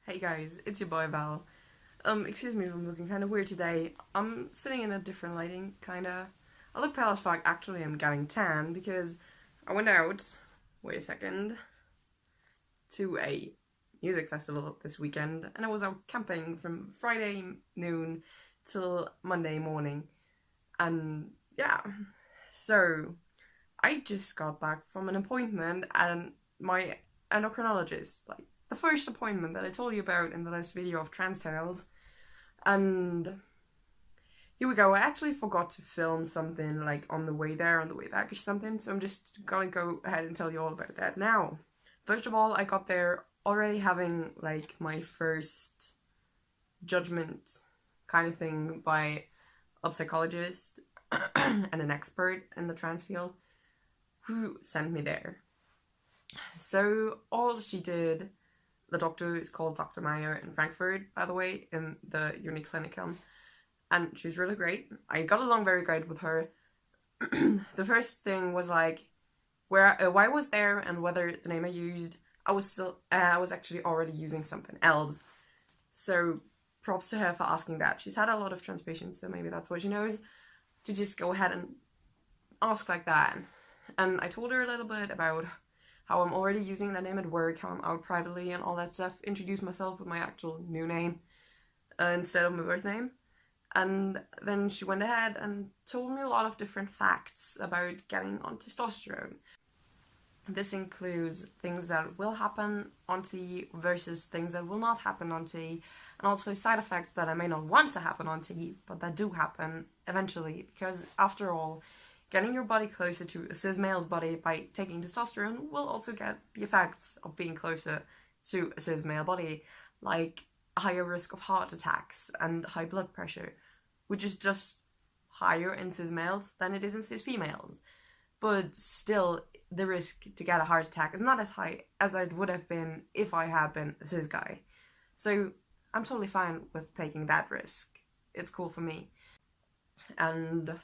Hey guys, it's your boy Val. Excuse me if I'm looking kind of weird today. I'm sitting in a different lighting, kinda. I look pale as fuck. Actually, I'm getting tan because I went out, wait a second, to a music festival this weekend, and I was out camping from Friday noon till Monday morning. And yeah, so I just got back from an appointment and my endocrinologist, like the first appointment that I told you about in the last video of Trans Tales. And here we go. I actually forgot to film something like on the way there, on the way back or something, so I'm just gonna go ahead and tell you all about that now. First of all, I got there already having like my first judgment kind of thing by a psychologist and an expert in the trans field who sent me there. So all she did, the doctor is called Dr. Meyer in Frankfurt, by the way, in the Uniclinicum, and she's really great. I got along very great with her. The first thing was like why I was there and whether the name I used. I was actually already using something else, so props to her for asking that. She's had a lot of trans patients, so maybe that's what she knows, to just go ahead and ask like that. And I told her a little bit about how I'm already using that name at work, how I'm out privately and all that stuff, introduced myself with my actual new name instead of my birth name. And then she went ahead and told me a lot of different facts about getting on testosterone. This includes things that will happen on T versus things that will not happen on T, and also side effects that I may not want to happen on T, but that do happen eventually, because after all, getting your body closer to a cis male's body by taking testosterone will also get the effects of being closer to a cis male body, like a higher risk of heart attacks and high blood pressure, which is just higher in cis males than it is in cis females. But still, the risk to get a heart attack is not as high as it would have been if I had been a cis guy. So I'm totally fine with taking that risk. It's cool for me. And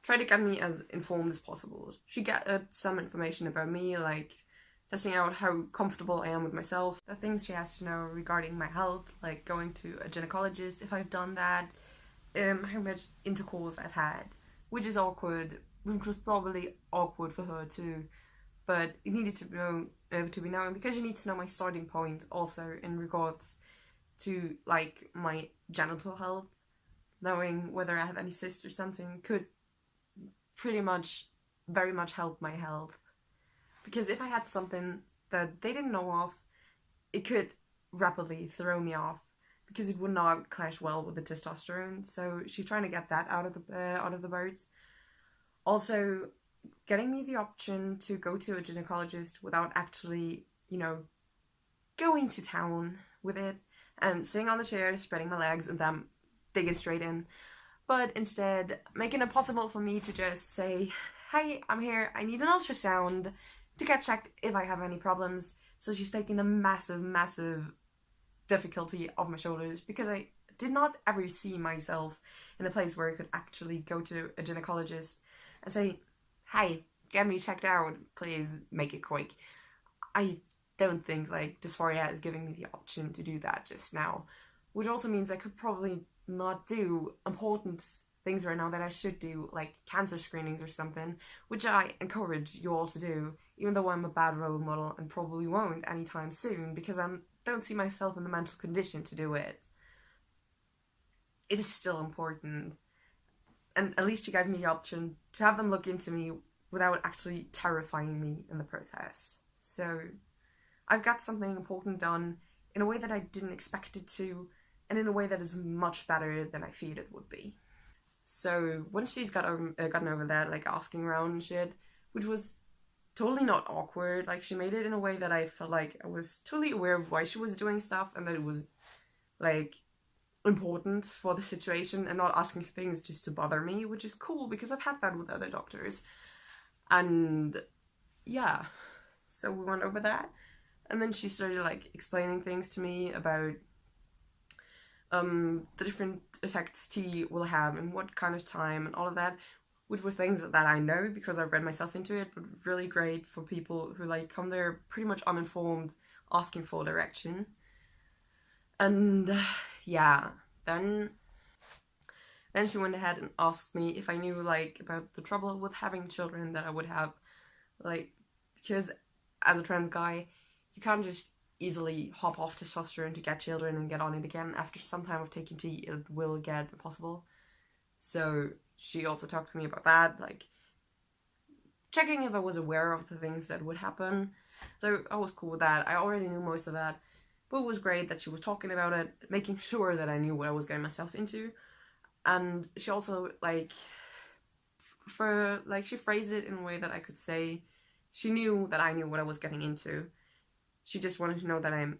try to get me as informed as possible. She gathered some information about me, like testing out how comfortable I am with myself, the things she has to know regarding my health, like going to a gynecologist if I've done that, how much intercourse I've had, which is awkward, which was probably awkward for her too, but it needed to be known because you need to know my starting point also in regards to like my genital health. Knowing whether I have any cysts or something could pretty much very much help my health, because if I had something that they didn't know of, it could rapidly throw me off because it would not clash well with the testosterone. So she's trying to get that out of the boat. Also, getting me the option to go to a gynecologist without actually, going to town with it and sitting on the chair, spreading my legs, and then digging straight in. But instead, making it possible for me to just say, hey, I'm here, I need an ultrasound to get checked if I have any problems. So she's taking a massive, massive difficulty off my shoulders, because I did not ever see myself in a place where I could actually go to a gynecologist and say, hey, get me checked out, please make it quick. I don't think like dysphoria is giving me the option to do that just now, which also means I could probably not do important things right now that I should do, like cancer screenings or something, which I encourage you all to do, even though I'm a bad role model and probably won't anytime soon, because I don't see myself in the mental condition to do it. It is still important, and at least you gave me the option to have them look into me without actually terrifying me in the process. So I've got something important done in a way that I didn't expect it to, and in a way that is much better than I feared it would be. So once she's gotten over that, like asking around and shit, which was totally not awkward, like she made it in a way that I felt like I was totally aware of why she was doing stuff and that it was like important for the situation and not asking things just to bother me, which is cool because I've had that with other doctors. And yeah, so we went over that, and then she started like explaining things to me about the different effects T will have and what kind of time and all of that, which were things that I know because I've read myself into it, but really great for people who like come there pretty much uninformed, asking for direction. And yeah, then she went ahead and asked me if I knew like about the trouble with having children that I would have, like, because as a trans guy, you can't just easily hop off testosterone to get children and get on it again. After some time of taking tea, it will get impossible. So she also talked to me about that, like checking if I was aware of the things that would happen. So I was cool with that. I already knew most of that, but it was great that she was talking about it, making sure that I knew what I was getting myself into. And she also, like, she phrased it in a way that I could say she knew that I knew what I was getting into. She just wanted to know that I'm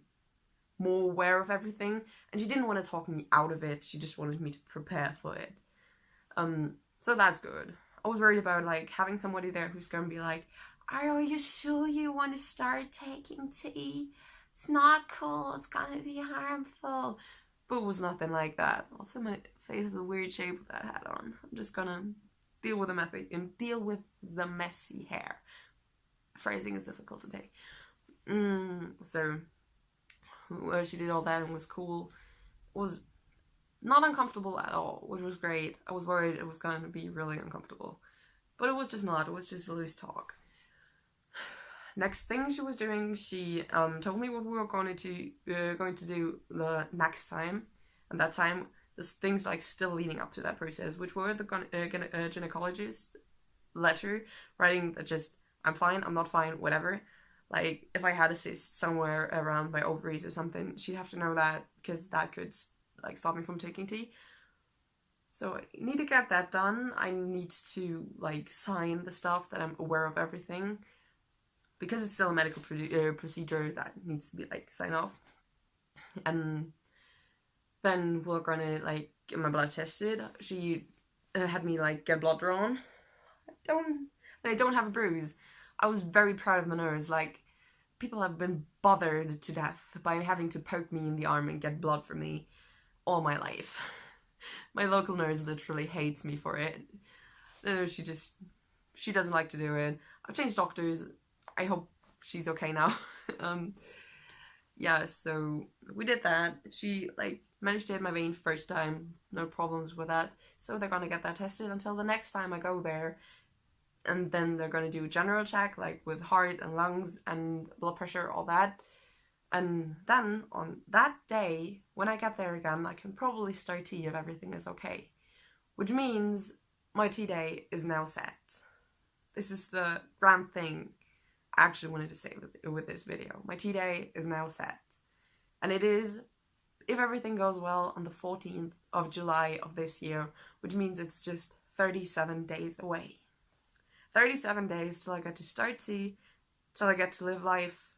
more aware of everything, and she didn't want to talk me out of it. She just wanted me to prepare for it. So that's good. I was worried about like having somebody there who's gonna be like, "Are you sure you want to start taking tea? It's not cool. It's gonna be harmful." But it was nothing like that. Also, my face is a weird shape with that hat on. I'm just gonna deal with the messy hair. Phrasing is difficult today. So she did all that and was cool. It was not uncomfortable at all, which was great. I was worried it was going to be really uncomfortable, but it was just not. It was just a loose talk. Next thing she was doing, she told me what we were going to do the next time, and that time there's things like still leading up to that process, which were the gynecologist letter writing that just, I'm fine, I'm not fine, whatever. Like, if I had a cyst somewhere around my ovaries or something, she'd have to know that, because that could like stop me from taking tea. So I need to get that done. I need to like sign the stuff that I'm aware of everything, because it's still a medical procedure that needs to be like signed off. And then we're gonna like get my blood tested. She had me like get blood drawn. I don't have a bruise. I was very proud of my nurse. Like, people have been bothered to death by having to poke me in the arm and get blood from me all my life. My local nurse literally hates me for it. She doesn't like to do it. I've changed doctors. I hope she's okay now. Yeah, so we did that. She like managed to hit my vein first time, no problems with that. So they're gonna get that tested until the next time I go there. And then they're going to do a general check, like with heart and lungs and blood pressure, all that. And then on that day, when I get there again, I can probably start tea if everything is okay. Which means my tea day is now set. This is the grand thing I actually wanted to say with this video. My tea day is now set. And it is, if everything goes well, on the 14th of July of this year, which means it's just 37 days away. 37 days till I get to start tea, till I get to live life,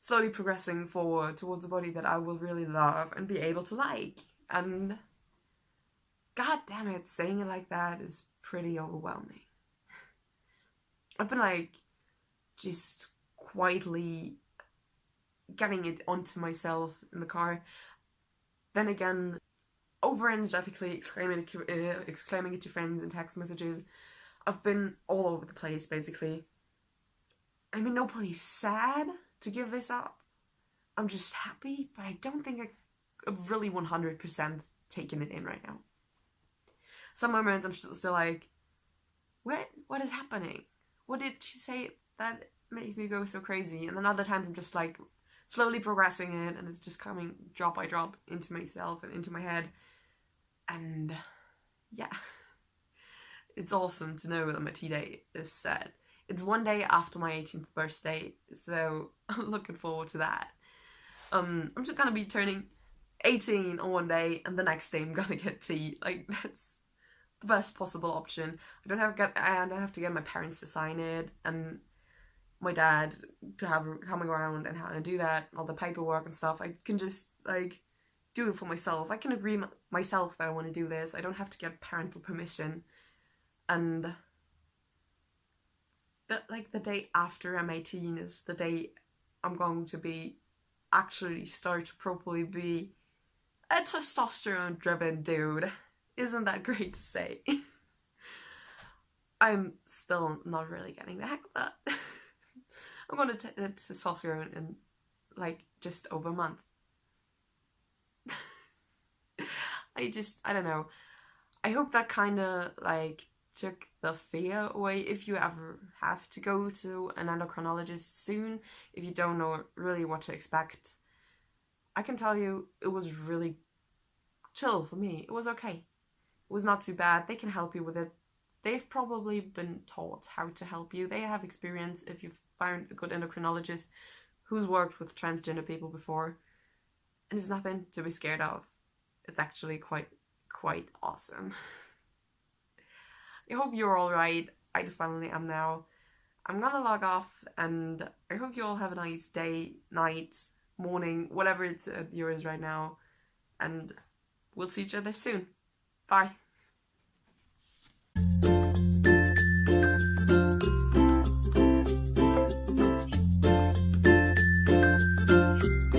slowly progressing forward towards a body that I will really love and be able to like. And god damn it, saying it like that is pretty overwhelming. I've been like just quietly getting it onto myself in the car, then again over energetically exclaiming it to friends in text messages. I've been all over the place, basically. I mean, nobody's sad to give this up. I'm just happy, but I don't think I've really 100% taken it in right now. Some moments I'm still like, what is happening? What did she say that makes me go so crazy? And then other times I'm just like slowly progressing it, and it's just coming drop by drop into myself and into my head. And yeah. It's awesome to know that my tea day is set. It's one day after my 18th birthday, so I'm looking forward to that. I'm just gonna be turning 18 on one day, and the next day I'm gonna get tea. Like, that's the best possible option. I don't have to get my parents to sign it, and my dad to have coming around and how to do that, all the paperwork and stuff. I can just like do it for myself. I can agree myself that I want to do this. I don't have to get parental permission. And the day after I'm 18 is the day I'm going to be actually start to properly be a testosterone driven dude. Isn't that great to say? I'm still not really getting the hang of that. I'm going to take testosterone in like just over a month. I don't know. I hope that kind of like took the fear away if you ever have to go to an endocrinologist soon, if you don't know really what to expect. I can tell you it was really chill for me. It was okay. It was not too bad. They can help you with it. They've probably been taught how to help you. They have experience if you've found a good endocrinologist who's worked with transgender people before. And it's nothing to be scared of. It's actually quite awesome. I hope you're alright. I finally am now. I'm gonna log off and I hope you all have a nice day, night, morning, whatever it's yours right now. And we'll see each other soon. Bye.